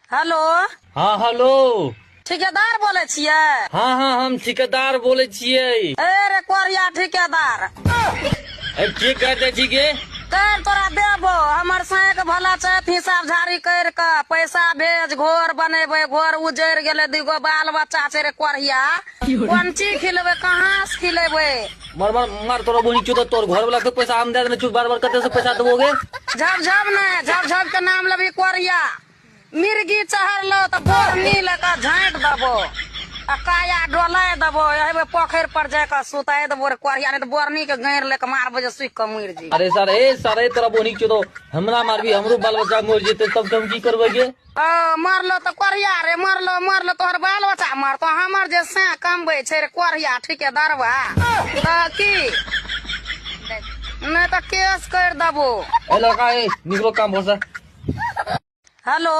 Hello. हाँ hello. ठेकेदार बोले छियै? हाँ हाँ हम ठेकेदार बोले छियै। ए रे कोरिया ठेकेदार, के कहते छी के? कर तोरा देबो हमर साँक भला चैत हिसाब झाड़ी कर के पैसा भेज। घोर बनेबे, घोर उजड़ गेले, दूगो बाल बच्चा छै रे कोरिया। कोन चीज खिलेबे, कहाँ से खिलेबे? मार मार मार तोरा बोनी चुदा, तोर घर वाला के पैसा हम दे देने चुप, बार बार कते से पैसा देबोगे? झब ने झब के नाम लेबी कोरिया। मिर्गी चढ़लो तो बोरनी लेकर झाँट देबो, आ काया डोलाय देबो, एबे पोखर पर जाकर सुताय देबो रे कोरिया, नहीं तो बोरनी के गैर लेके मारबो जे सुख के मर जी। अरे सर तोरा बोनी चुदो, हमरा मारबी, हमरो बाल बच्चा मर जेते तब तुम की करबे के? मरलो तो कोरिया रे, मरलो तोहर बाल बच्चा मरतो, हमर जे से कमबै छै रे कोरिया ठेकेदारवा त की नहीं तो केस कर देबो। ए लड़का ए निकलो काम भरसा। हेलो।